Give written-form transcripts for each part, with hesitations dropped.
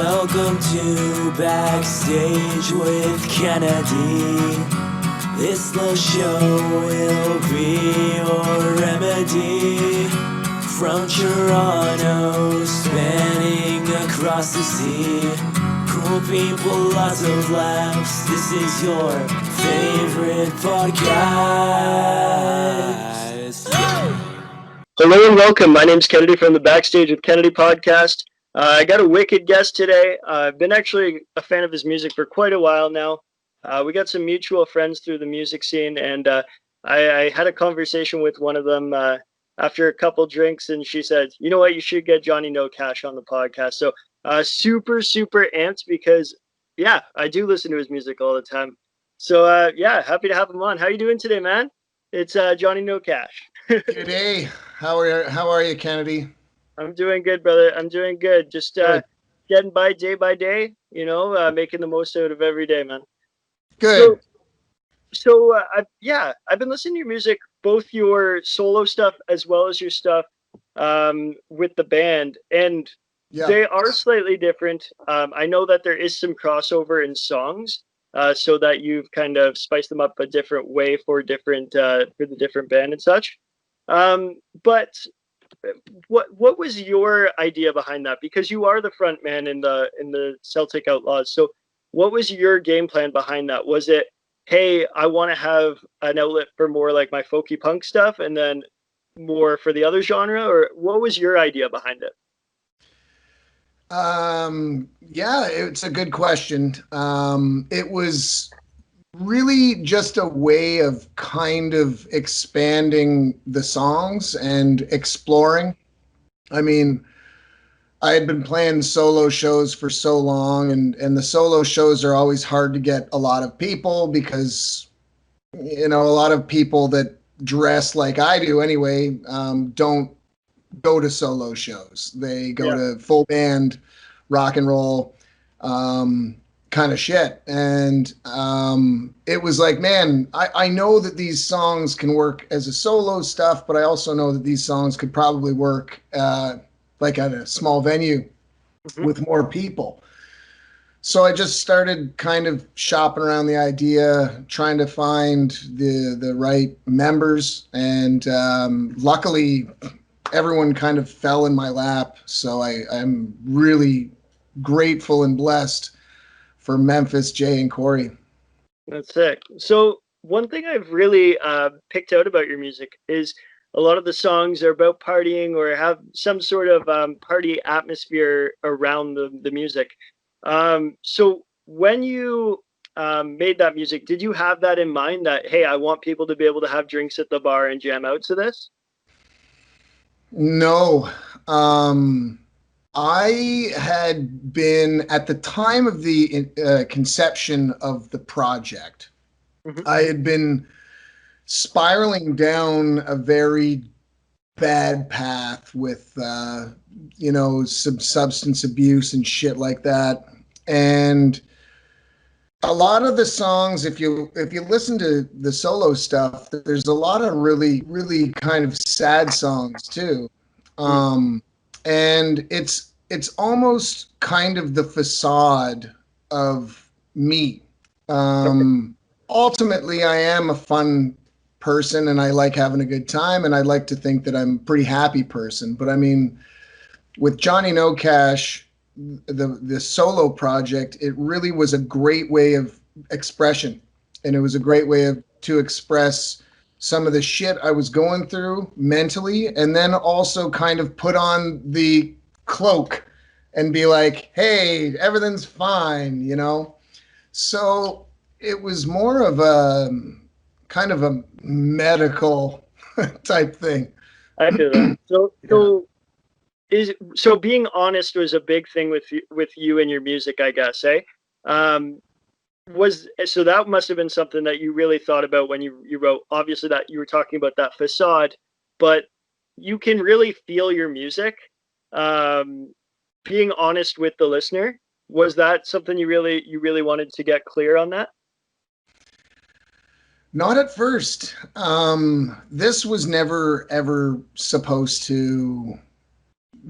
Welcome to Backstage with Kennedy. This little show will be your remedy. From Toronto, spanning across the sea. Cool people, lots of laughs. This is your favorite podcast. Hello and welcome. My name's Kennedy from the Backstage with Kennedy podcast. I got a wicked guest today. I've been actually a fan of his music for quite a while now. We got some mutual friends through the music scene, and I had a conversation with one of them after a couple drinks, and she said, "You know what? You should get Johnny NoCash on the podcast." So super amped because, yeah, I do listen to his music all the time. So yeah, happy to have him on. How you doing today, man? It's Johnny NoCash. Good day. How are you, Kennedy? I'm doing good, brother. I'm doing good. Just Good. getting by day, making the most out of every day, man. Good. I've been listening to your music, both your solo stuff as well as your stuff with the band, and Yeah. they are slightly different. I know that there is some crossover in songs, so that you've kind of spiced them up a different way for the different band and such. But what was your idea behind that? Because you are the front man in the Celtic Outlaws. So what was your game plan behind that? Was it, hey, I want to have an outlet for more like my folky punk stuff and then more for the other genre, or what was your idea behind it? Yeah, it's a good question. It was really just a way of kind of expanding the songs and exploring. I mean, I had been playing solo shows for so long, and the solo shows are always hard to get a lot of people because, a lot of people that dress like I do anyway, don't go to solo shows. They go to full band rock and roll kind of shit. And it was like, man, I know that these songs can work as a solo stuff, but I also know that these songs could probably work like at a small venue with more people. So I just started kind of shopping around the idea, trying to find the right members, and luckily everyone kind of fell in my lap. So I'm really grateful and blessed for Memphis, Jay, and Corey. That's sick. So one thing I've really picked out about your music is a lot of the songs are about partying or have some sort of party atmosphere around the music. So when you made that music, did you have that in mind that, hey, I want people to be able to have drinks at the bar and jam out to this? No. I had been, at the time of the conception of the project, I had been spiraling down a very bad path with, some substance abuse and shit like that. And a lot of the songs, if you listen to the solo stuff, there's a lot of really kind of sad songs too. And it's almost kind of the facade of me. Ultimately, I am a fun person and I like having a good time, and I like to think that I'm a pretty happy person. But I mean, with Johnny NoCash, the solo project, it really was a great way of expression, and it was a great way to express some of the shit I was going through mentally, and then also kind of put on the cloak and be like, hey, everything's fine, So it was more of a kind of a medical type thing. I feel that. So being honest was a big thing with you and your music, I guess, eh? So that must have been something that you really thought about when you wrote. Obviously, that you were talking about that facade, but you can really feel your music. Being honest with the listener, was that something you really wanted to get clear on that? Not at first. This was never ever supposed to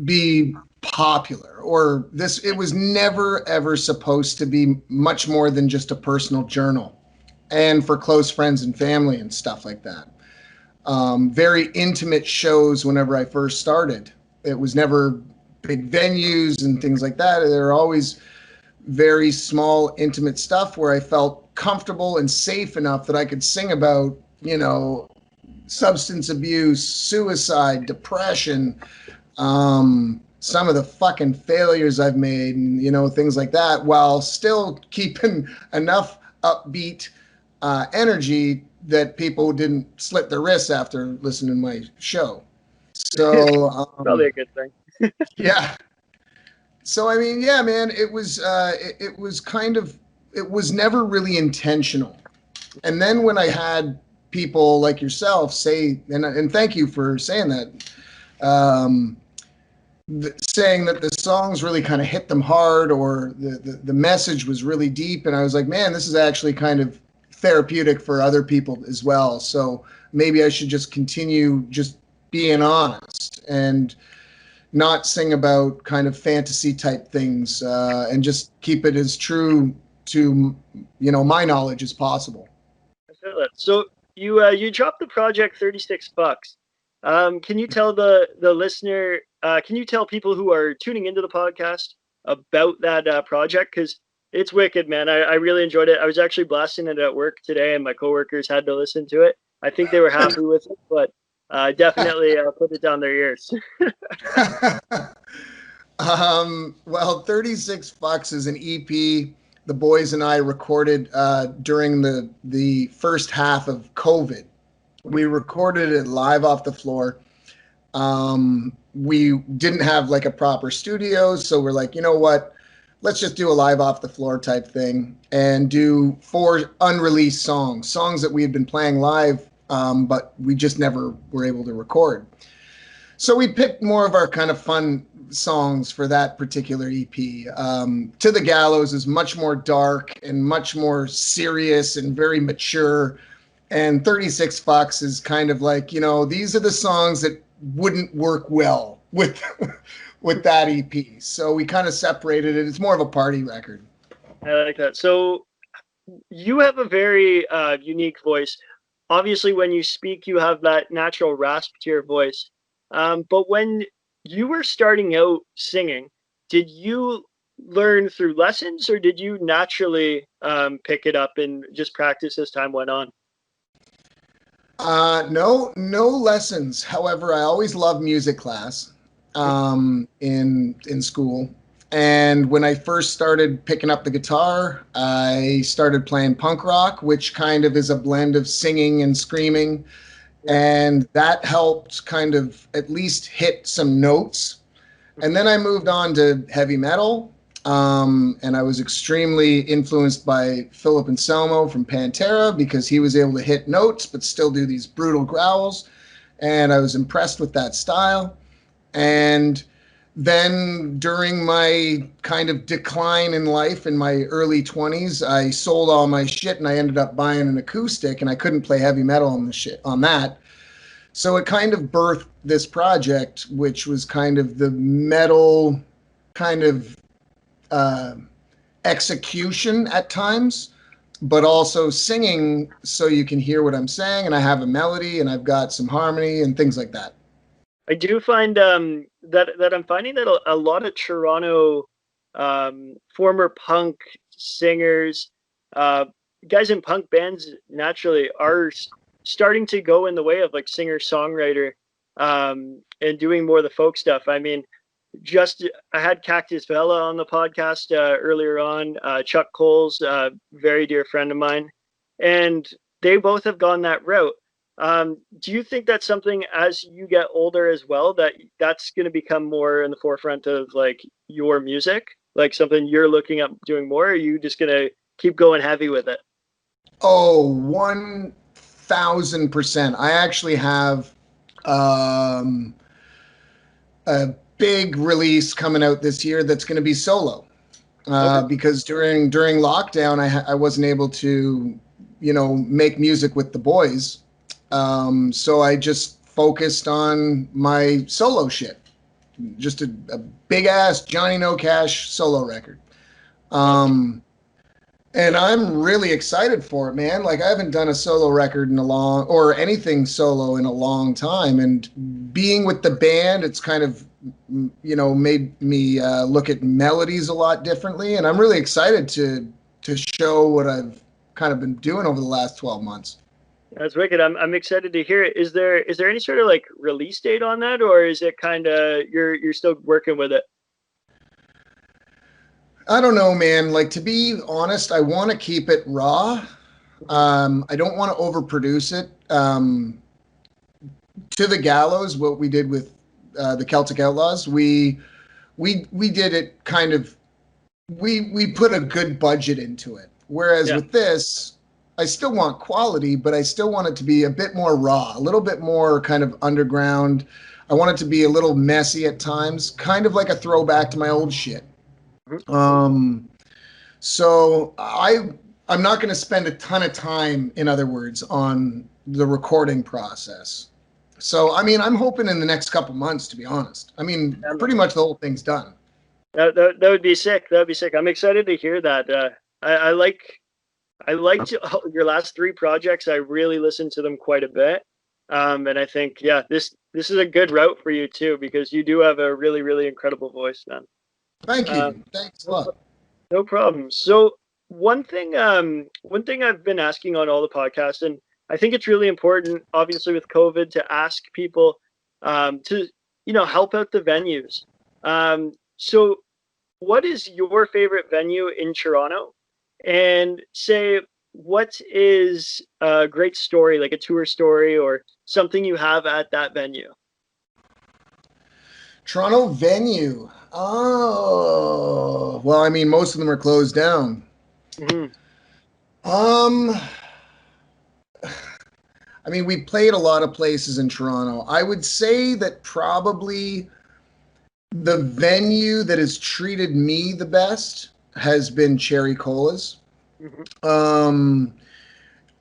be popular, or this, it was never ever supposed to be much more than just a personal journal, and for close friends and family and stuff like that. Very intimate shows whenever I first started. It was never big venues and things like that. There were always very small, intimate stuff where I felt comfortable and safe enough that I could sing about, substance abuse, suicide, depression, some of the fucking failures I've made, and things like that, while still keeping enough upbeat energy that people didn't slit their wrists after listening to my show. So Probably a good thing. yeah. So I mean, yeah, man, it was kind of, it was never really intentional. And then when I had people like yourself say, and thank you for saying that, um, saying that the songs really kind of hit them hard, or the message was really deep, and I was like, man, this is actually kind of therapeutic for other people as well. So maybe I should just continue just being honest and not sing about kind of fantasy type things, and just keep it as true to my knowledge as possible. I feel that. So you dropped the project 36 bucks. Can you tell the listener? Can you tell people who are tuning into the podcast about that project? Because it's wicked, man. I really enjoyed it. I was actually blasting it at work today, and my coworkers had to listen to it. I think they were happy with it, but definitely put it down their ears. Well, 36 Bucks is an EP the boys and I recorded during the first half of COVID. We recorded it live off the floor. We didn't have like a proper studio, so we're like, you know what? Let's just do a live off the floor type thing and do 4 unreleased songs that we had been playing live, but we just never were able to record. So we picked more of our kind of fun songs for that particular EP. To the Gallows is much more dark and much more serious and very mature. And 36 Bucks is kind of like, these are the songs that wouldn't work well with with that EP. So we kind of separated it. It's more of a party record. I like that. So you have a very unique voice. Obviously, when you speak, you have that natural rasp to your voice. But when you were starting out singing, did you learn through lessons, or did you naturally pick it up and just practice as time went on? No lessons. However, I always loved music class in school. And when I first started picking up the guitar, I started playing punk rock, which kind of is a blend of singing and screaming. And that helped kind of at least hit some notes. And then I moved on to heavy metal. And I was extremely influenced by Philip Anselmo from Pantera, because he was able to hit notes but still do these brutal growls. And I was impressed with that style. And then during my kind of decline in life in my early 20s, I sold all my shit and I ended up buying an acoustic, and I couldn't play heavy metal on that. So it kind of birthed this project, which was kind of the metal kind of execution at times, but also singing so you can hear what I'm saying, and I have a melody and I've got some harmony and things like that. I do find that I'm finding that a lot of Toronto former punk singers, uh, guys in punk bands naturally are starting to go in the way of like singer songwriter, and doing more of the folk stuff. I mean, just I had Cactus Vela on the podcast earlier on. Chuck Cole's very dear friend of mine, and they both have gone that route. Do you think that's something as you get older as well, that's going to become more in the forefront of like your music, like something you're looking up doing more? Or are you just going to keep going heavy with it? Oh, 1000%. I actually have a big release coming out this year that's going to be solo. Okay. Because during lockdown, I wasn't able to, make music with the boys. So I just focused on my solo shit. just a big ass Johnny NoCash solo record. And I'm really excited for it, man. Like I haven't done a solo record in a long, or anything solo in a long time. And being with the band, it's kind of, made me look at melodies a lot differently. And I'm really excited to show what I've kind of been doing over the last 12 months. That's wicked. I'm excited to hear it. Is there any sort of like release date on that, or is it kind of you're still working with it? I don't know, man. Like to be honest, I want to keep it raw. I don't want to overproduce it. To the Gallows, what we did with the Celtic Outlaws, we did it kind of. We put a good budget into it. Whereas Yeah. with this, I still want quality, but I still want it to be a bit more raw, a little bit more kind of underground. I want it to be a little messy at times, kind of like a throwback to my old shit. Mhm. Um, so I'm not going to spend a ton of time, in other words, on the recording process. So I mean, I'm hoping in the next couple months, to be honest. I mean, Um, pretty much the whole thing's done. that would be sick. That would be sick. I'm excited to hear that. I liked your last three projects. I really listened to them quite a bit. And I think, yeah, this is a good route for you too, because you do have a really, really incredible voice, man. Thank Um, you. Thanks a lot. no problem. So one thing I've been asking on all the podcasts, and I think it's really important, obviously with COVID, to ask people to help out the venues. So what is your favorite venue in Toronto? And say, what is a great story, like a tour story or something you have at that venue? Toronto venue. Oh, well, I mean, most of them are closed down. Hmm. Um, I mean, we played a lot of places in Toronto. I would say that probably the venue that has treated me the best has been Cherry Cola's. Hmm. Um,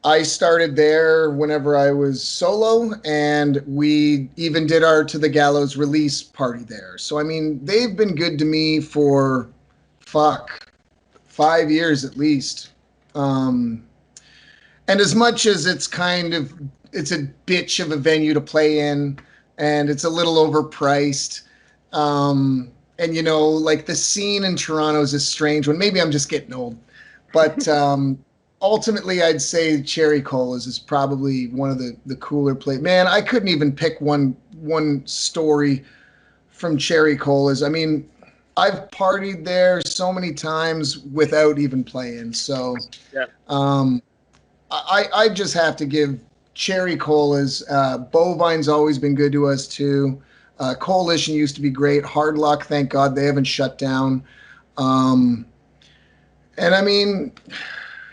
I started there whenever I was solo, and we even did our To the Gallows release party there. So, I mean, they've been good to me for fuck 5 years at least. Um, and as much as it's a bitch of a venue to play in, and it's a little overpriced. And like the scene in Toronto is a strange one. Maybe I'm just getting old, but ultimately, I'd say Cherry Colas is probably one of the cooler play. Man, I couldn't even pick one story from Cherry Colas. I mean, I've partied there so many times without even playing. So Yeah. um, I just have to give Cherry Colas. Bovine's always been good to us too. Coalition used to be great. Hard Luck, thank God they haven't shut down. Um, and I mean,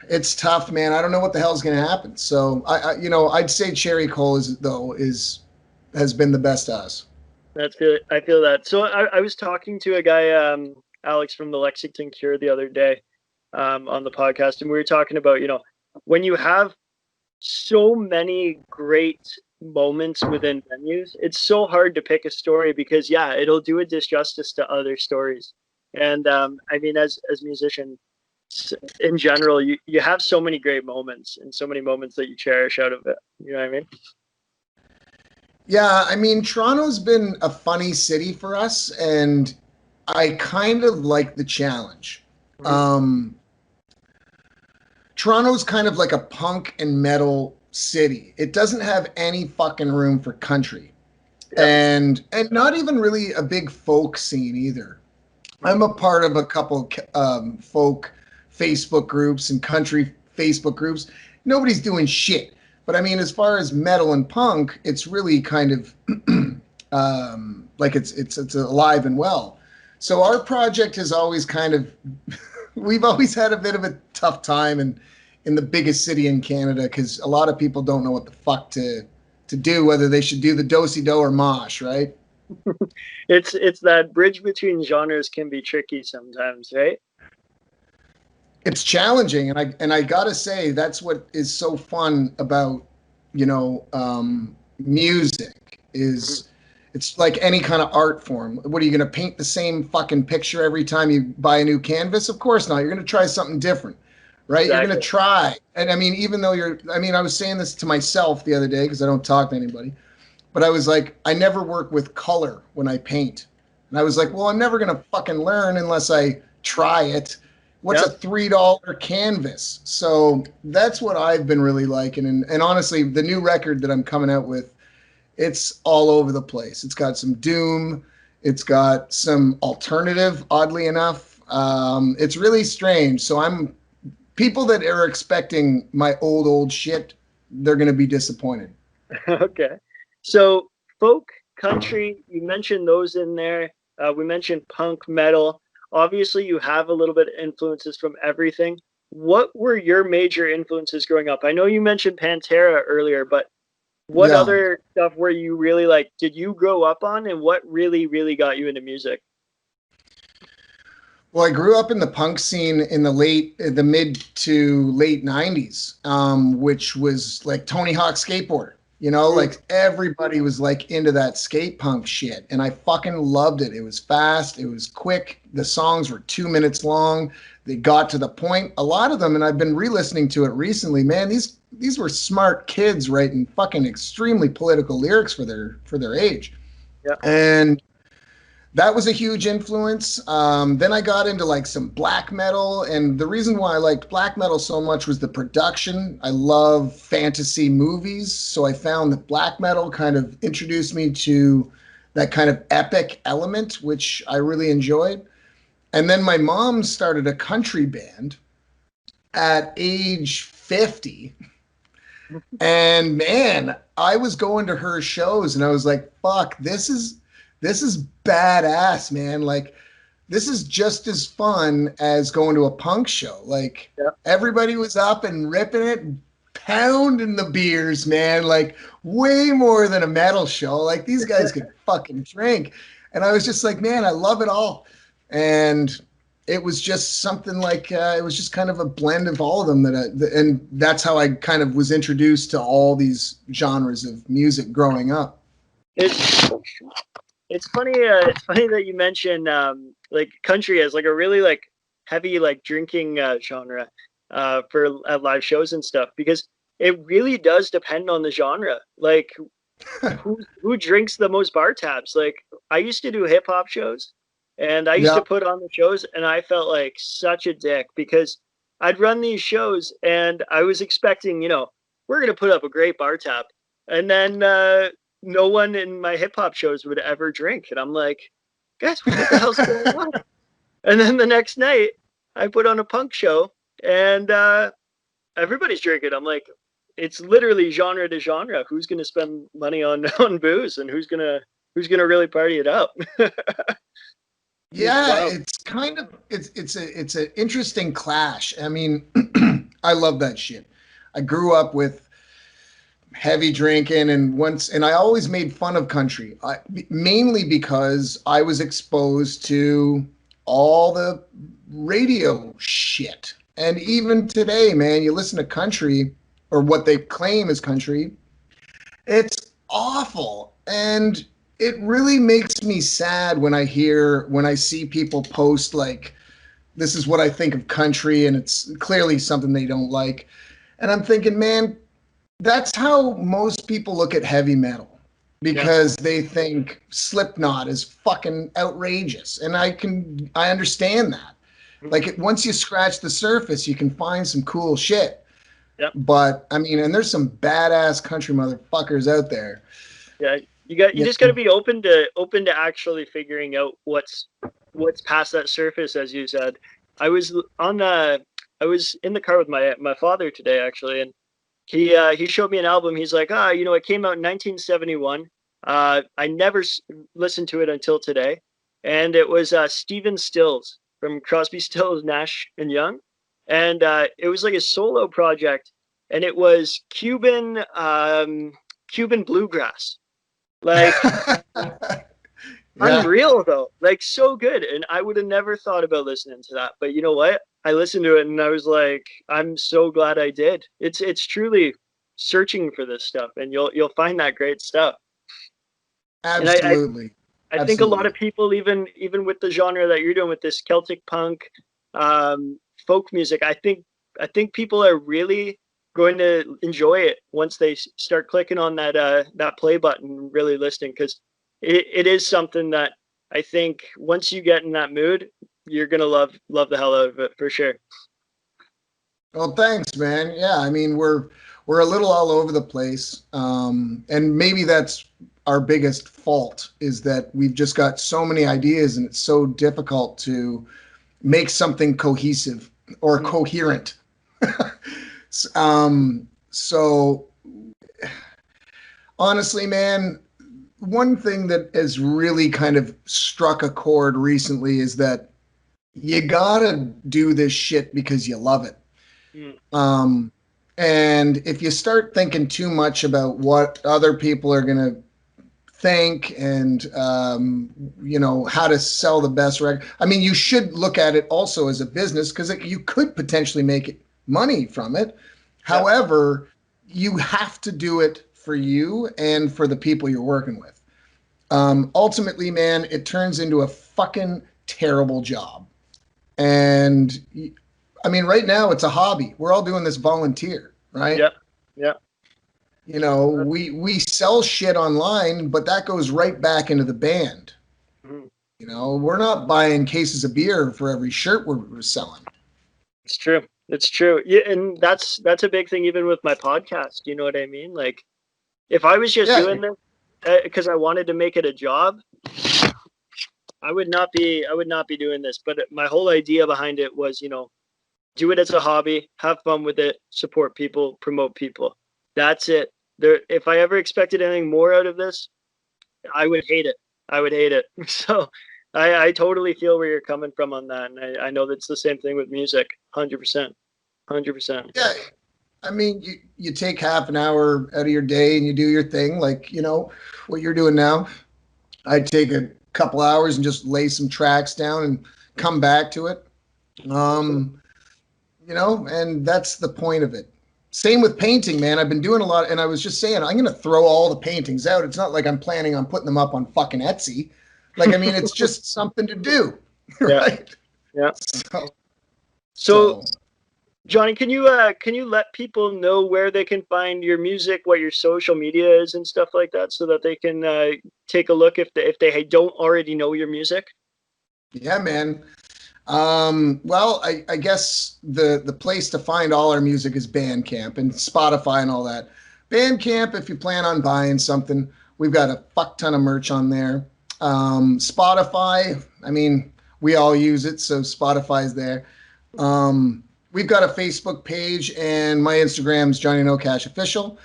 it's tough, man. I don't know what the hell's going to happen. So I'd say Cherry Colas though has been the best to us. I feel that. So I was talking to a guy, Alex from the Lexington Cure the other day, on the podcast, and we were talking about, when you have so many great moments within venues, it's so hard to pick a story because yeah, it'll do a disjustice to other stories. And I mean, as musicians in general, you have so many great moments and so many moments that you cherish out of it. You know what I mean? Yeah, I mean, Toronto's been a funny city for us, and I kind of like the challenge. Hmm. Um, Toronto's kind of like a punk and metal city. It doesn't have any fucking room for country, Yeah. and not even really a big folk scene either. Hmm. I'm a part of a couple folk Facebook groups and country Facebook groups. Nobody's doing shit. But I mean, as far as metal and punk, it's really kind of like it's alive and well. So our project has always kind of we've always had a bit of a tough time in the biggest city in Canada because a lot of people don't know what the fuck to do, whether they should do the do-si do or mosh, right? It's that bridge between genres can be tricky sometimes, right? It's challenging, and I gotta say that's what is so fun about music Mhm. is It's like any kind of art form. What are you going to paint the same fucking picture every time you buy a new canvas? Of course not. You're going to try something different, right? You're going to Exactly. try. And I mean, even though I was saying this to myself the other day because I don't talk to anybody, but I was like, I never work with color when I paint. And I was like, well, I'm never going to fucking learn unless I try it. What's Yeah. a $3 canvas? So that's what I've been really liking. And honestly, the new record that I'm coming out with, it's all over the place. It's got some doom. It's got some alternative, oddly enough. It's really strange. So I'm people that are expecting my old shit, they're going to be disappointed. Okay. So folk, country, you mentioned those in there. We mentioned punk, metal. Obviously, you have a little bit of influences from everything. What were your major influences growing up? I know you mentioned Pantera earlier, but what Yeah. other stuff were you really like, did you grow up on, and what really, really got you into music? Well, I grew up in the punk scene in the mid to late '90s, which was like Tony Hawk skateboarder. Mm, Like everybody was like into that skate punk shit, and I fucking loved it. It was fast, it was quick. The songs were 2 minutes long. They got to the point. A lot of them, and I've been re-listening to it recently. Man, these were smart kids writing fucking extremely political lyrics for their age, yeah. and that was a huge influence. Then I got into like some black metal, and the reason why I liked black metal so much was the production. I love fantasy movies, so I found that black metal kind of introduced me to that kind of epic element, which I really enjoyed. And then my mom started a country band at age 50. And man, I was going to her shows and I was like, fuck, this is badass, man. Like this is just as fun as going to a punk show. Like Yeah. everybody was up and ripping it, pounding the beers, man. Like way more than a metal show. Like these guys could fucking drink. And I was just like, man, I love it all. And it was just something like it was just kind of a blend of all of them and that's how I kind of was introduced to all these genres of music growing up. It's it's funny that you mentioned like country as like a really like heavy like drinking genre for live shows and stuff because it really does depend on the genre. Like who drinks the most bar tabs? Like I used to do hip hop shows and I used Yeah. to put on the shows and I felt like such a dick because I'd run these shows and I was expecting, we're gonna put up a great bar tab. And then no one in my hip hop shows would ever drink. And I'm like, guys, what the hell's going on? And then the next night I put on a punk show and everybody's drinking. I'm like, it's literally genre to genre. Who's gonna spend money on on booze and who's gonna really party it up? It's Yeah, wild. it's kind of it's an interesting clash. I mean, I love that shit. I grew up with heavy drinking and I always made fun of country. Mainly because I was exposed to all the radio shit. And even today, man, you listen to country or what they claim is country, it's awful. And it really makes me sad when I see people post like this is what I think of country and it's clearly something they don't like. And I'm thinking, man, that's how most people look at heavy metal Yeah. because they think Slipknot is fucking outrageous. And I understand that. Like once you scratch the surface, you can find some cool shit. Yeah. But I mean, and there's some badass country motherfuckers out there. Yeah. You You just gotta know? be open to actually figuring out what's past that surface, as you said. I was on I was in the car with my father today actually, and he showed me an album. He's like, it came out in 1971. I never listened to it until today, and it was Stephen Stills from Crosby, Stills, Nash and Young, and it was like a solo project, and it was Cuban bluegrass, like Yeah. unreal though, like so good. And I would have never thought about listening to that, but you know what? I listened to it and I was like, I'm so glad I did. It's truly searching for this stuff, and you'll find that great stuff. And I Absolutely. I think a lot of Absolutely. people, even with the genre that you're doing with this Celtic punk, folk music, I think people are really going to enjoy it once they start clicking on that play button and really listening, because it is something that I think once you get in that mood, you're gonna love the hell out of it for sure. Well, thanks, man. Yeah, I mean, we're a little all over the place, and maybe that's our biggest fault is that we've just got so many ideas, and it's so difficult to make something cohesive or Mm. coherent. So honestly, man, one thing that has really kind of struck a chord recently is that you gotta do this shit because you love it. Mm. Um, and if you start thinking too much about what other people are gonna think and how to sell the best record, I mean, you should look at it also as a business because you could potentially make money from it. Yeah, However, you have to do it for you and for the people you're working with. Ultimately, man, it turns into a fucking terrible job. And I mean, right now it's a hobby. We're all doing this volunteer, right? yeah, yeah. We sell shit online, but that goes right back into the band. Mhm. We're not buying cases of beer for every shirt we're selling. It's true. It's true. Yeah, and that's a big thing even with my podcast. You know what I mean? Like, if I was just Yeah, doing this because I wanted to make it a job, I would not be doing this. But my whole idea behind it was, do it as a hobby, have fun with it, support people, promote people. That's it. If I ever expected anything more out of this, I would hate it. I would hate it. So I totally feel where you're coming from on that, and I know that's the same thing with music. 100%. 100%. yeah. I mean, you take half an hour out of your day and you do your thing, like what you're doing now. I take a couple hours and just lay some tracks down and come back to it. Absolutely. Um, and that's the point of it. Same with painting, man. I've been doing a lot, and I was just saying, I'm going to throw all the paintings out. It's not like I'm planning on putting them up on fucking Etsy. Like, I mean, it's just something to do, Yeah. right? Yeah. So, So, so Johnny, can you let people know where they can find your music, what your social media is, and stuff like that, so that they can take a look if they don't already know your music? yeah, man. Well, I guess the place to find all our music is Bandcamp and Spotify and all that. Bandcamp, if you plan on buying something, we've got a fuck ton of merch on there. Spotify, I mean, we all use it, so Spotify's there. We've got a Facebook page, and my Instagram's Johnny NoCash official.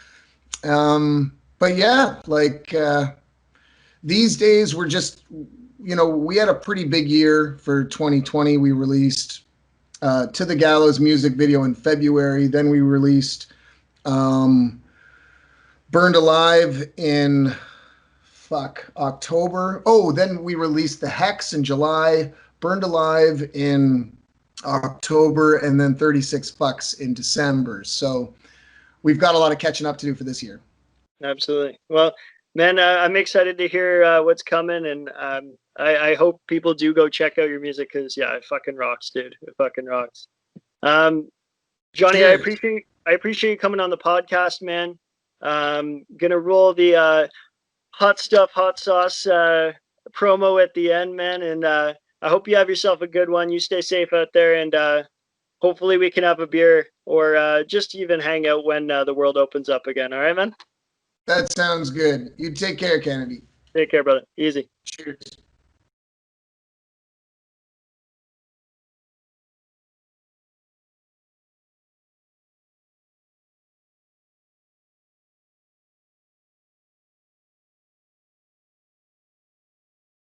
But yeah, like these days we're just, we had a pretty big year for 2020. We released To the Gallows music video in February. Then we released um, Burned Alive in October. Oh, then we released The Hex in July, Burned Alive in October, and then 36 Fucks in December. So we've got a lot of catching up to do for this year. Absolutely. Well, man, I'm excited to hear what's coming, and I hope people do go check out your music because yeah, it fucking rocks, dude. It fucking rocks. Um, Johnny, I Cheers. appreciate I appreciate you coming on the podcast, man. Gonna roll the hot stuff, hot sauce promo at the end, man, and I hope you have yourself a good one. You stay safe out there, and hopefully we can have a beer or just even hang out when the world opens up again. All right, man. That sounds good. You take care, Kennedy. Take care, brother. Easy. Cheers.